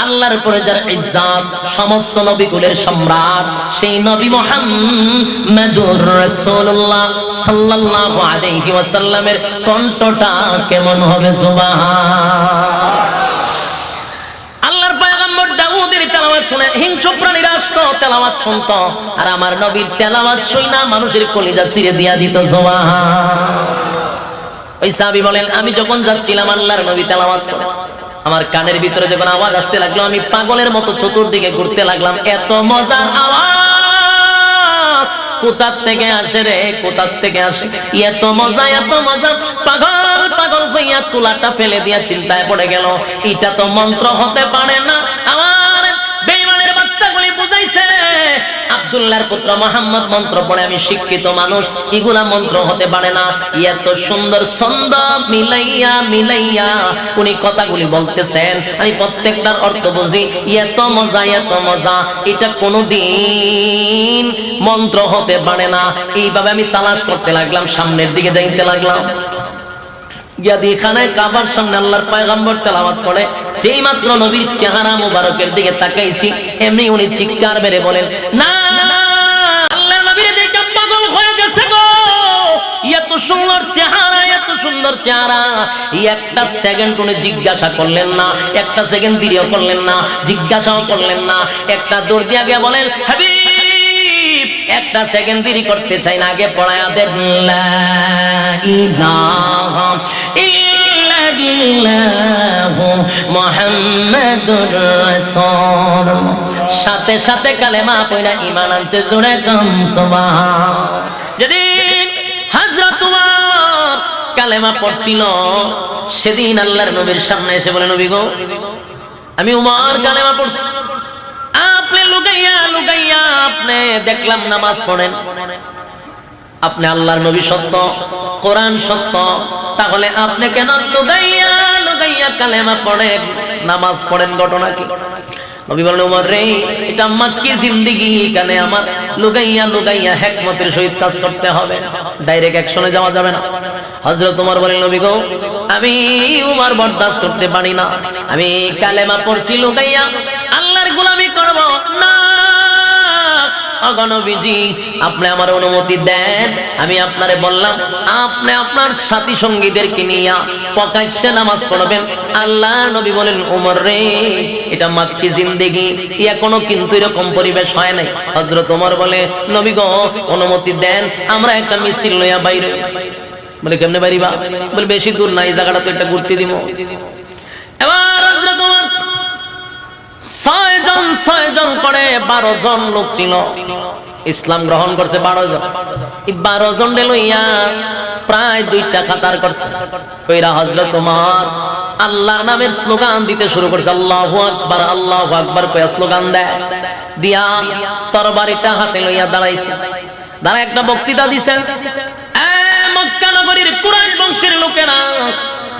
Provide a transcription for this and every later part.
আল্লাহর উপরে যার ইজ্জত, সমস্ত নবীকুলের সম্রাট সেই নবী মুহাম্মদুর রাসূলুল্লাহ সাল্লাল্লাহু আলাইহি ওয়াসাল্লামের কণ্ঠটা কেমন হবে সুবহান। আল্লাহর পয়গম্বর দাউদের তেলাওয়াত শুনে হিংস্র প্রাণীরা আসতো, তেলাওয়াত শুনতো, আর আমার নবীর তেলাওয়াত শুইনা মানুষের কলিজা ছিঁড়ে দিয়া দিত সুবহান। ওই সাহাবী বলেন, আমি যখন যাচ্ছিলাম আল্লাহর নবী তেলাওয়াত করে, আমার কানের ভিতরে যখন আওয়াজ আসতে লাগলো, আমি পাগলের মতো চতুর্দিকে ঘুরতে লাগলাম। এত মজার আওয়াজ কোথা থেকে আসে রে, কোথা থেকে আসে, এত মজা, এত মজা। পাগল পাগল হইয়া তুলাটা ফেলে দিয়া চিন্তায় পড়ে গেল, এটা তো মন্ত্র হতে পারে না। আমার বেঈমানের বাচ্চাগুলি বুঝাইছে আব্দুল্লাহর পুত্র মুহাম্মদ মন্ত্র পড়ে, আমি শিক্ষিত মানুষ, এগুলা মন্ত্র হতে পারে না। এত সুন্দর ছন্দ মিলাইয়া মিলাইয়া উনি কথাগুলি বলতেছেন, আমি প্রত্যেকটার অর্থ বুঝি। এত মজা, এত মজা, এটা কোনোদিন মন্ত্র হতে পারে না। এইভাবে আমি তালাশ করতে লাগলাম, সামনের দিকে যাইতে লাগলাম। গিয়া দিখানায় কাবার সামনে আল্লাহর পয়গম্বর তেলাওয়াত করে, যেই মাত্র নবীর চেহারা মুবারকের দিকে তাকাইছি, এমনি উনি চিৎকার মেরে বলেন, না আল্লাহর নবীর দেখে পাগল হয়ে গেছে গো, এত সুন্দর চেহারা, এত সুন্দর চেহারা। একটা সেকেন্ড উনি জিজ্ঞাসা করলেন না, একটা সেকেন্ড দেরিও করলেন না, জিজ্ঞাসাও করলেন না, একটা দৌড় দিয়া গিয়ে বলেন, হাবিব একটা সেকেন্ড দেরি করতে চাই না, আগে পড়ায়া দেন লা ইলাহা ইল্লাল্লাহু মুহাম্মাদুর রাসূলুল্লাহ। সাথে সাথে কালেমা পড়া ঈমান আনছে, জোরে কাম সুবহান। যেদিন হযরত ওমর কালেমা পড়ছিল, সেদিন আল্লাহর নবীর সামনে এসে বলে, নবী গো, আমি ওমর কালেমা পড়ছি, আপনি লুকাইয়া লুকাইয়া আপনি দেখলাম নামাজ পড়েন, আপনি আল্লাহর নবী সত্য, কোরআন সত্য, তাহলে আপনি কেন লুকাইয়া লুকাইয়া কালেমা পড়েন, নামাজ পড়েন, ঘটনা কি? নবী বলেন, ওমর রে, এটা মাক্কি জিন্দেগি, এখানে আমার লুকাইয়া লুকাইয়া হিকমতের সহিত কাজ করতে হবে, ডাইরেক্ট অ্যাকশনে যাওয়া যাবে না। হযরত ওমর বলেন, নবী গো, আমি ওমর বরদাস্ত করতে পারি না, আমি কালেমা পড়ছি লুকাইয়া, আল্লাহর গোলামি করব না। নবীজি, আপনি আমার অনুমতি দেন, আমি আপনারে বললাম আপনি আপনার সাথী সঙ্গীদেরকে নিয়ে প্রকাশ্যে নামাজ পড়বেন। আল্লাহর নবী বলেন, ওমর রে, এটা মাক্কি জিন্দেগি, এখনো কিন্তু এরকম পরিবেশ হয় নাই। হযরত ওমর বলে, নবী গো, অনুমতি দেন, আমরা একটা মিছিল লইয়া বাইরে। বলে, কেমনে বাইরিবা? বলে, বেশি দূর নাই, জায়গাটা তো একটা ঘুরতে দিব। এবার হযরত ওমর 6 জন করে 12 জন লোক ছিল, ইসলাম গ্রহণ করছে 12 জন। এই 12 জন লইয়া প্রায় 2টা কাতার করছে, কইরা হযরত ওমর আল্লাহর নামের স্লোগান দিতে শুরু করছে, আল্লাহু আকবার, আল্লাহু আকবার কইয়া স্লোগান দেয়, দিয়া তরবারিটা হাতে লইয়া দাঁড়াইছে। দাঁড়া একটা বক্তৃতা দিছেন, এ মক্কা নগরীর কুরাইশ বংশের লোকেরা,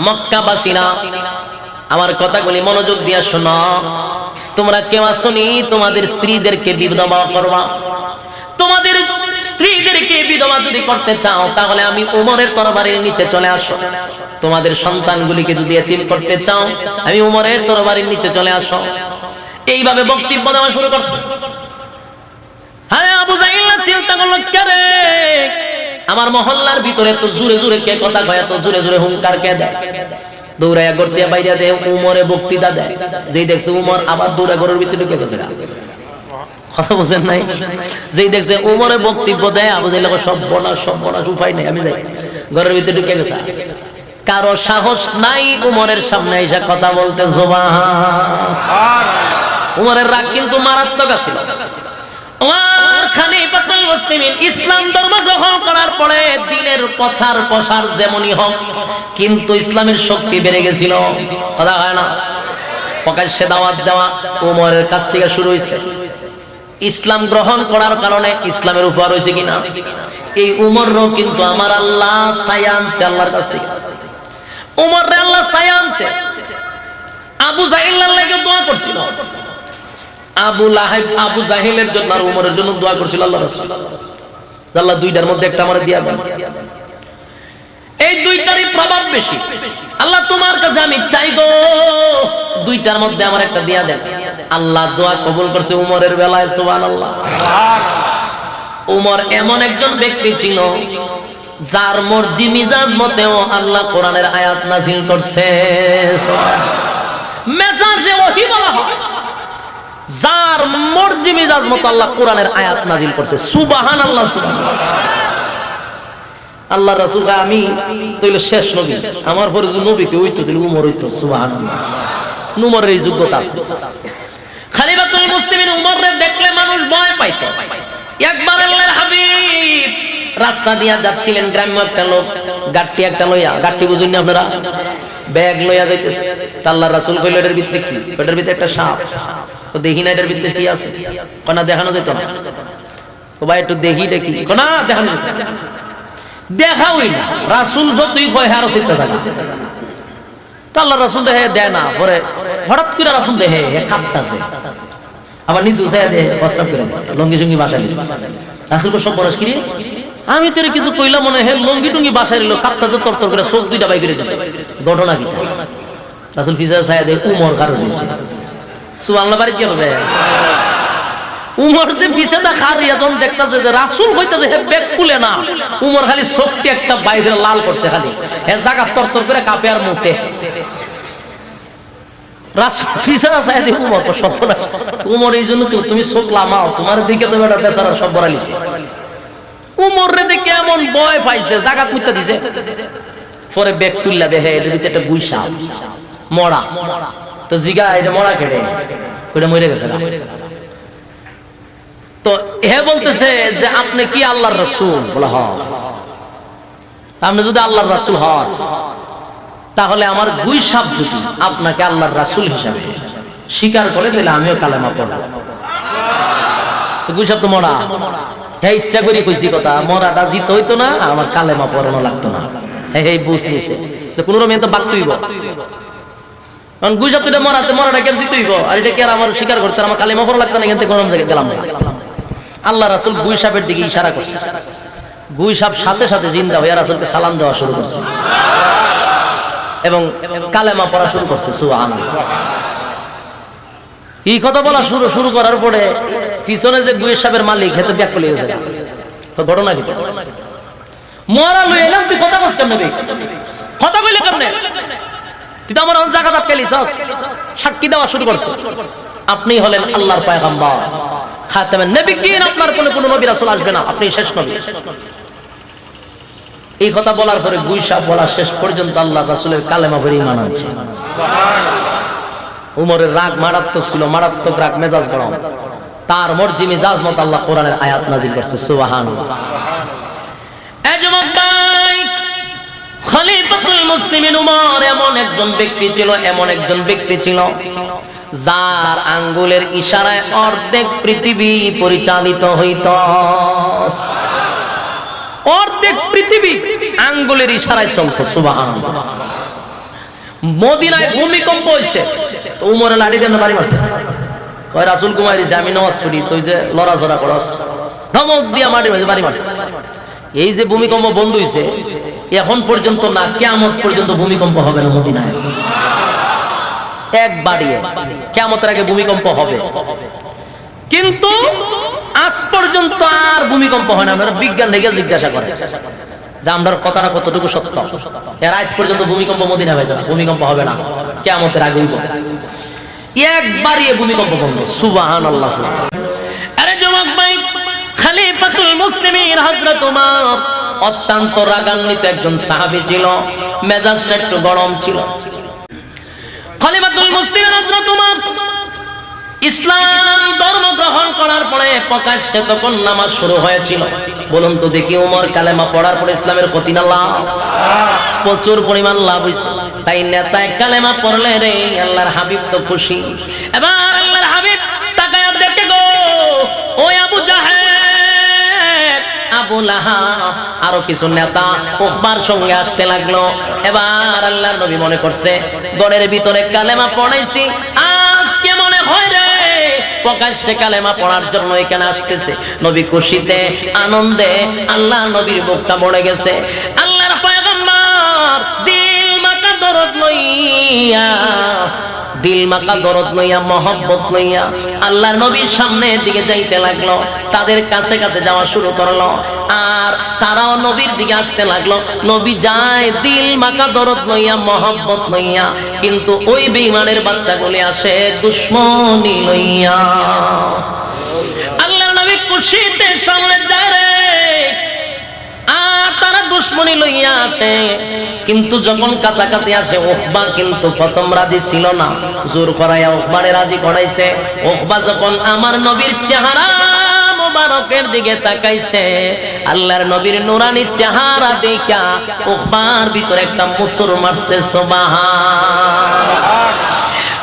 মক্কাবাসীরা, আমার কথাগুলি মনোযোগ দিয়া শোনো। তোমরা কেউ আসনি তোমাদের স্ত্রীদেরকে বিধবা করবা, তোমাদের স্ত্রীদেরকে বিধবা যদি করতে চাও, তাহলে আমি ওমরের তরবারির নিচে চলে আসো। তোমাদের সন্তানগুলিকে যদি এতিম করতে চাও, আমি ওমরের তরবারির নিচে চলে আসো। এইভাবে বক্তব্য দেওয়া শুরু করছে। আরে আবু জাহিল চিন্তা করলো, কে রে, আমার মহল্লার ভিতরে তো জোরে জোরে কে কথা কয়, তো জোরে জোরে হুঙ্কার কে দেয়, দৌড়াইয়া গড়তে বাইরে দেয়, উমরে বক্তৃতা দেয়। যেই দেখছে উমর আবার দৌড়া ঘরের ভিতরে ঢুকে গেছে, কথা বুঝেন নাই? যেই দেখছে উমরে বক্তব্য দেয়, আবু জাহিল সর্বনাশ, সর্বনাশ, উপায় নাই, আমি যাই, ঘরের ভিতরে ঢুকে গেছে। কারো সাহস নাই উমরের সামনে এসে কথা বলতে। সুবহান। উমরের রাগ কিন্তু মারাত্মক ছিল। ইসলাম ধর্ম গ্রহণ করার পরে দিনের প্রচার প্রসার যেমনই হোক, কিন্তু ইসলামের শক্তি বেড়ে গেছিল, কথা হয় না? প্রকাশ্যে দাওয়াত দেওয়া ওমরের কাছ থেকে শুরু হয়েছে। ইসলাম গ্রহণ করার কারণে ইসলামের উপহার হয়েছে কিনা, এই উমরও কিন্তু আমার আল্লাহ ছায়া আনছে আল্লাহর কাছ থেকে। উমরে আল্লাহ ছায়া আনছে। আবু জাহিলের লাগে দোয়া করছিল, আবু জাহিলের জন্য আর উমরের জন্য দোয়া করছিল আল্লাহ রাসূল, আল্লাহ দুইটার মধ্যে একটা আমারে দিয়া দেন। এই দুইটারই প্রভাব বেশি। আল্লাহ তোমার কাছে আমি চাই গো, দুইটার মধ্যে আমার একটা দিয়া দেন। আল্লাহ দোয়া কবুল করছে উমরের বেলায়, সুবহানাল্লাহ। উমর এমন একজন ব্যক্তি ছিল যার মর্জি মিজাজ মতেও আল্লাহ কোরআনের আয়াত নাযিল করছে। মেজাজে ওহী বলা হয় যার মর্জি মিজাজ মতো আল্লাহ কোরআনের আয়াত নাযিল করছে, সুবহানাল্লাহ, সুবহানাল্লাহ। আল্লাহ রাসূল আমি তইলে শেষ নবী, আমার পরে যে নবী কে হইতো তাহলে উমর হইতো, সুবহানাল্লাহ। উমরের এই যোগ্যতা আছে। খলিফাতুল মুসলিমিন উমররে দেখলে মানুষ ভয় পাইতো। একবার আল্লাহর হাবিব রাস্তা দিয়া যাচ্ছিলেন, গ্রাম্য একটা লোক গাট্টি একটা লইয়া, গাট্টি বুঝুন না আপনারা, ব্যাগ লইয়া যাইতেছে। আল্লাহর রাসূল কইল এটার ভিতরে কি? এটার ভিতরে একটা সাপ। তো দেখি না এটার ভিতরে কি আছে, কোনা দেখানো যেত না। তো ভাই একটু দেখি দেখি, কোনা দেখানো যেত না, দেখাওই না। রাসূল যতই কয় আরো চিন্তা থাকে। তো আল্লাহর রাসূল দেখে দেয় না, পরে হঠাৎ করে রাসূল দেখে কাঁপতাছে, আবার নিচু চাইয়া দেয় প্রস্রাব করে লঙ্গি সঙ্গি বাসায় দিচ্ছে। রাসূল সব বরস কি আমি তোর কিছু কইলাম মনে হয় লঙ্গি টুঙ্গি বাসায় নিল, কাঁপতাছে তরতর করে, চোখ দুইটা বাই করে দিচ্ছে। ঘটনা কি? রাসূল ফিজা চাইয়া দেয় উমর কারণ হয়েছে, সুবহানাল্লাহ। বাড়ি কি হবে? উমর যে পিছেটা খারিয়া যখন দেখতাছে যে রাসূল কইতাছে হে ব্যাগ খুলে না, উমর খালি চোখটি একটা বাইরে লাল করছে, খালি হে জায়গা তরতর করে কাঁপে আর মুতে। রাসূল পিছেটা চাইয়া দেয় উমর সর্বনাশ। উমর এই জন্য তো তুমি চোখ লামাও, তোমার দিকে তো এটা বেচারা সব বড়ালিছে। উমর রে দেখে এমন ভয় পাইছে, জায়গা মুতে দিছে। পরে ব্যাগ খুললা দেখে এর ভিতরে একটা গুইসা মরা। তো জিগা এটা মরা কেটে কইটা মরে গেছে না। তো হে বলতেছে যে আপনি কি আল্লাহর রাসূল? বলা হয় আপনি যদি আল্লাহর রাসূল হন তাহলে আমার গুই সাপ যদি আপনাকে আল্লাহর রাসূল হিসাবে স্বীকার করে তাহলে আমিও কালেমা পড়ব। তো গুই সাপ তো মরা, হে ইচ্ছা করি কইছি কথা, মরাটা জিত হইতো না, আমার কালেমা পড়ানো লাগতো না। হে বুঝ নিছে যে কোন রকম তো বাক্য হইব, কারণ গুই সাপ তো মরাটা কেন জিত হইব, আর এটা কি আর আমার স্বীকার করতে আমার কালেমা পড়া লাগতো না, এখান থেকে কোন জায়গায় গেলাম না। আল্লাহ রাসূল গুই সাপের দিকে ইশারা করছে, গুই সাপ সাথে সাথে জিন্দা হয়ে রাসূলকে সালাম দেওয়া শুরু করছে এবং কালেমা পড়া শুরু করছে, সুবহানাল্লাহ। এই কথা বলা শুরু করার পরে পিছনে যে গুই সাপের মালিক হেতে ব্যাক করে গেছে। তো ঘটনা কি? মরা লই এলাম, তুই কথা বলছ কেন? কথা কইলে কেমনে? তুই তো আমার জায়গা আটকাইলিস। সাক্ষী দেওয়া শুরু করছে, আপনি হলেন আল্লাহর পয়গম্বর, খাতামুন নবিয়্যিন, আপনার কোনো নবী রাসূল আসবে না, আপনি শেষ নবী। এই কথা বলার পরে গুই সাপ বলা শেষ পর্যন্ত আল্লাহর রাসূলের কালেমা পড়ে ঈমান আনছে। সুবহানাল্লাহ। উমরের রাগ মারাত্মক ছিল, মারাত্মক রাগ, মেজাজ গরম। তার মর্জি মিজাজ মত আল্লাহ কোরআনের আয়াত নাযিল করছে, সুবহানাল্লাহ। এই যুবক ভাই, খলিফাতুল মুসলিমিন উমর এমন একজন ব্যক্তি ছিল যার আঙ্গুলের ইশারায় অর্ধেক পৃথিবী পরিচালিত হইত। অর্ধেক পৃথিবী আঙ্গুলের ইশারায় চলত, সুবহানাল্লাহ। মদিনায় ভূমিকম্প হইছে, তো উমরের লাঠি দিয়ে বাড়ি মারছে। কয় রাসূল কুমারী যে আমি নামাজ পড়ি, তুই যে লড়াচড়া করস, ধমক দিয়া মাটির মাঝে বাড়ি মারছে। এই যে ভূমিকম্প বন্ধ হইছে এখন পর্যন্ত না, কিয়ামত পর্যন্ত ভূমিকম্প হবে না মদিনায়। এক বাড়িয়ে কিয়ামতের আগে ভূমিকম্প হবে, কিন্তু আজ পর্যন্ত আর ভূমিকম্প হয় না। আমরা বিজ্ঞান থেকে জিজ্ঞাসা করে যে আমরা কথাটা কতটুকু সত্য। এর আজ পর্যন্ত ভূমিকম্প মদিনায় হয়েছে না, ভূমিকম্প হবে না, কিয়ামতের আগে হইব। একবারই ভূমিকম্প বন্ধ, সুবহানাল্লাহ। আরে যুবক ভাই, খলিফাতুল মুসলিমিন হযরত ওমর অত্যন্ত রাগান্বিত একজন সাহাবী ছিল, মেজাজটা একটু গরম ছিল। খলিফাতুল মুসলিমিন হযরত ওমর ইসলাম ধর্ম গ্রহণ করার পরে প্রকাশ্যে তখন নামাজ শুরু হয়েছিল। বলুন তো দেখি, ওমর কালেমা পড়ার পরে ইসলামের ক্ষতি না লাভ? প্রচুর পরিমাণ লাভ হইছে। তাই নেতায় কালেমা পড়লে রে আল্লাহর হাবিব তো খুশি। এবার আল্লাহর হাবিব তাকায় দেখে গো, ওই আবু জাহেল, আবু লাহাব, আরো কিছু নেতা উকবার সঙ্গে আসতে লাগলো। এবার আল্লাহর নবী মনে করছে ঘরের ভিতরে কালেমা পড়াইছি, আজকে মনে হয় রে প্রকাশ্যে কালেমা পড়ার জন্য এখানে আসতেছে। নবী খুশিতে আনন্দে আল্লাহ নবীর বুকটা ভরে গেছে। আল্লাহর পয়গম্বর দিল মাথা দরদ লইয়া দিল মাকা দরদ লইয়া মহব্বত লইয়া আল্লাহর নবীর সামনের দিকে যাইতে লাগলো, তাদের কাছে কাছে যাওয়া শুরু করলো, আর তারাও নবীর দিকে আসতে লাগলো। নবী যায় দিল মাকা দরদ লইয়া মহব্বত লইয়া, কিন্তু ওই বেঈমানের বাচ্চাগুলি আসে দুশ্মনী লইয়া। আল্লাহর নবী খুশিতে সামনে যায় রে, আর তারা দুশ্মনী লইয়া আসে, কিন্তু যখন কাছাকাছি আসে উকবা কিন্তু প্রথম রাজি ছিল না, জোর করাইয়া উকবারে রাজি করাইছে। উকবা যখন আমার নবীর চেহারা মুবারকের দিকে তাকাইছে, আল্লাহর নবীর নুরানি চেহারা দেখা উকবার ভিতরে একটা মুসুর মারছে সুবহান।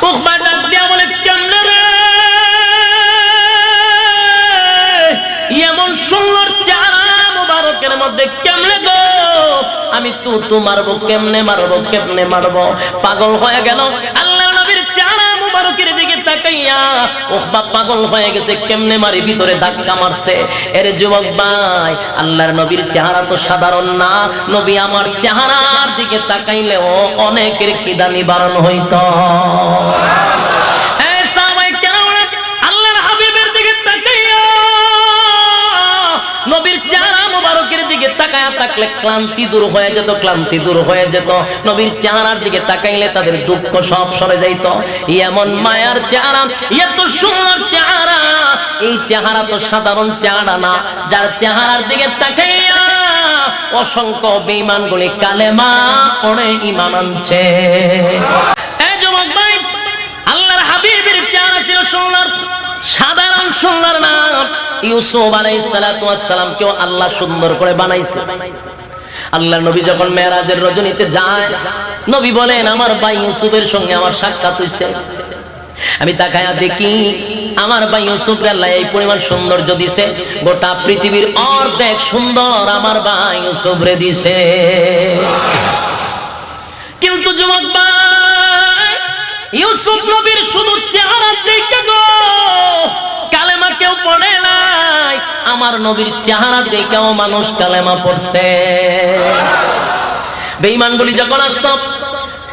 উকবা ডাক দিয়া বলে, কেমনে রে এমন সুন্দর চেহারা মুবারকের মধ্যে কেমনে গো, আমি তো মারবো, কেমনে মারবো, কেমনে মারবো, পাগল হয়ে গেল আল্লাহ নবীর চেহারা মুবারকের দিকে তাকাইয়া। উকবা পাগল হয়ে গেছে, কেমনে মারি, ভিতরে ধাক্কা মারছে। এর যুবক ভাই, আল্লাহর নবীর চেহারা তো সাধারণ না, নবী আমার চেহারার দিকে তাকাইলেও অনেকের কিদা নিবারণ হইতো। আল্লাহর হাবিবের দিকে তাকাইয়া নবীর চেহারা মুবারকের দিকে তাকায়া থাকলে ক্লান্তি দূর হয়ে যেত, ক্লান্তি দূর হয়ে যেত। নবীর চেহারার দিকে তাকাইলে তাদের দুঃখ সব সরে যাইত। এমন মায়ার চেহারা, এত সুন্দর চেহারা, এই চেহারা তো সাধারণ চেহারা না, যার চেহারার দিকে তাকাইয়া অসংখ্য বেঈমানগুলি কালেমা পড়ে ঈমান আনছে। এই যুবক ভাই, আল্লাহর হাবিবের চেহারা ছিল সুন্দর, সাধারণ সুন্দর না। ইউসুফ আলাইহিস সালাতু ওয়াস সালাম কেও আল্লাহ সুন্দর করে বানাইছে। আল্লাহর নবী যখন মেরাজের রজনীতে যায়, নবী বলেন আমার ভাই ইউসুফের সঙ্গে আমার সাক্ষাৎ হইছে। আমি তাকায়া দেখি আমার ভাই ইউসুফকে আল্লাহ এই পরিমাণ সৌন্দর্য দিছে, গোটা পৃথিবীর অর্ধেক সুন্দর আমার ভাই ইউসুফরে দিছে। কিন্তু যুবক ভাই, ইউসুফ নবীর শুধু চেহারা দেখে গো কালেমা কেউ পড়ে নাই, আমার নবীর চেহারা দেখেও মানুষ কালেমা পড়ছে। বেঈমানগুলি যখন আসতো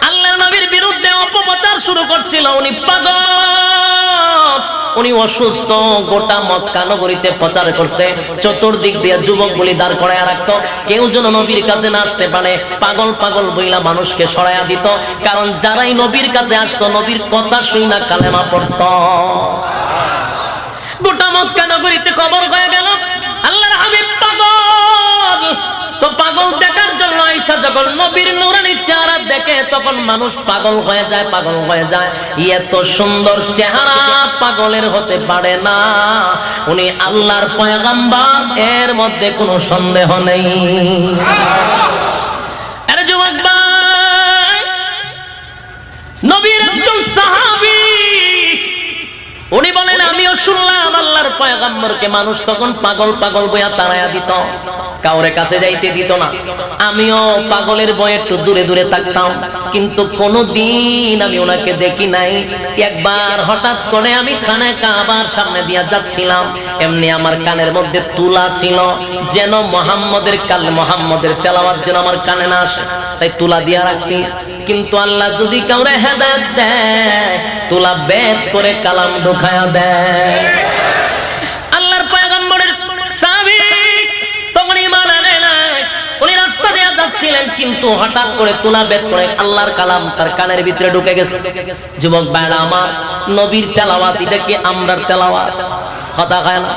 আল্লাহর নবীর বিরুদ্ধে অপপ্রচার শুরু করছিল, উনি পাগল, উনি অসুস্থ, গোটা মক্কা নগরীতে প্রচার করছে, চতুর্দিক দিয়ে যুবকগুলি দাঁড় করায়া রাখতো, কেউ যেন নবীর কাছে না আসতে পারে। পাগল পাগল বইলা মানুষকে সরাইয়া দিত, কারণ যারাই নবীর কাছে আসতো নবীর কথা শুই না কালেমা পড়তো। গোটা মক্কা নগরীতে খবর হয়ে গেল আল্লাহর হাবিব পাগল। তো পাগল দেখার জন্য আয়েশা যখন নবীর নূরানি চেহারা দেখে তখন মানুষ পাগল হয়ে যায়, পাগল হয়ে যায়। এত সুন্দর চেহারা পাগলের হতে পারে না, উনি আল্লাহর পয়গম্বর, এর মধ্যে কোনো সন্দেহ নেই। আরে যুবক ভাই, নবীর একজন সাহাবী, উনি বলেন আমিও শুনলাম আল্লাহর পয়গম্বরকে মানুষ তখন পাগল পাগল বইয়া তাড়াইয়া দিত, কাউরে কাছে যাইতে দিত না। আমিও পাগলের বয়ে একটু দূরে দূরে থাকতাম, কিন্তু কোনোদিন আমি ওনাকে দেখি নাই। একবার হঠাৎ করে আমি খানে কাবার সামনে দিয়া যাচ্ছিলাম, এমনি আমার কানের মধ্যে তুলা ছিল, যেন মুহাম্মদের তেলাওয়াত যেন আমার কানে না আসে, তাই তুলা দিয়া রাখছি। কিন্তু আল্লাহ যদি কাউরে হেদায়েত দেয়, তুলা বেদ করে কালাম ঢোকায়া দেয়। আল্লাহর পয়গম্বরের সাহাবী তখন ঈমান আনে নাই, উনি রাস্তা দিয়ে যাচ্ছিলেন, কিন্তু হঠাৎ করে তুলা বেদ করে আল্লাহর কালাম তার কানের ভিতরে ঢুকে গেছে। যুবক ভাইরা আমার, নবীর তেলাওয়াত এটা কি আমরার তেলাওয়াত? কথা হয় না।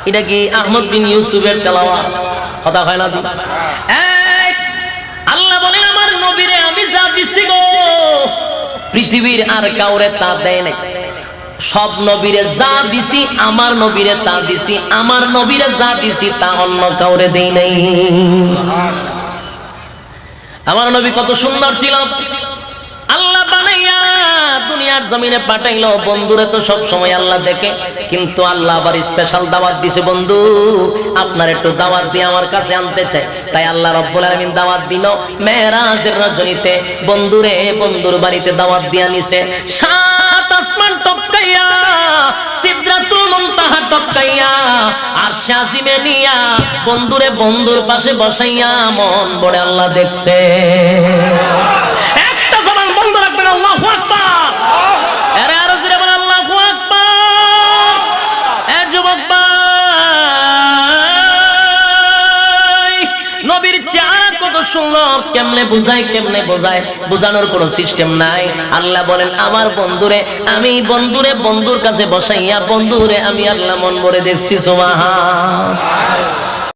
এটা কি আহমদ বিন ইউসুফের তেলাওয়াত? কথা হয় না। আল্লাহ বলেন আমার নবীরে আমি যা দিছি গো, পৃথিবীর আর কাউরে তা দেয় নাই। সব নবীরে যা দিছি আমার নবীরে তা দিছি, আমার নবীরে যা দিছি তা অন্য কাউরে দেই নাই। আমার নবী কত সুন্দর ছিল, আল্লাহ বানাইয়া দুনিয়ার জমিনে পাঠাইলো। বন্ধুরে তো সব সময় আল্লাহ দেখে, কিন্তু আল্লাহ আবার স্পেশাল দাওয়াত দিছে, বন্ধু আপনার একটু দাওয়াত দিয়ে আমার কাছে আনতে চাই। তাই আল্লাহ রাব্বুল আলামিন দাওয়াত দিল মেরাজের রজনীতে, বন্ধুরে বন্ধুর বাড়িতে দাওয়াত দিয়া নিছে। সাত আসমান টপকাইয়া, সিদরাতুল মুনতাহা টপকাইয়া, আরশে আজিমে নিয়া বন্ধুরে বন্ধুর পাশে বসাইয়া মন ভরে আল্লাহ দেখছে। একটা জবান বন্ধ রাখবেন, আল্লাহু আকবার। সুন্দর কেমনে বোঝায় বোঝানোর কোনো সিস্টেম নাই। আল্লাহ বলেন আমার বন্ধুরে আমি বন্ধুর কাছে বসাইয়া বন্ধুরে আমি আল্লাহ মন ভরে দেখছি সুবহান।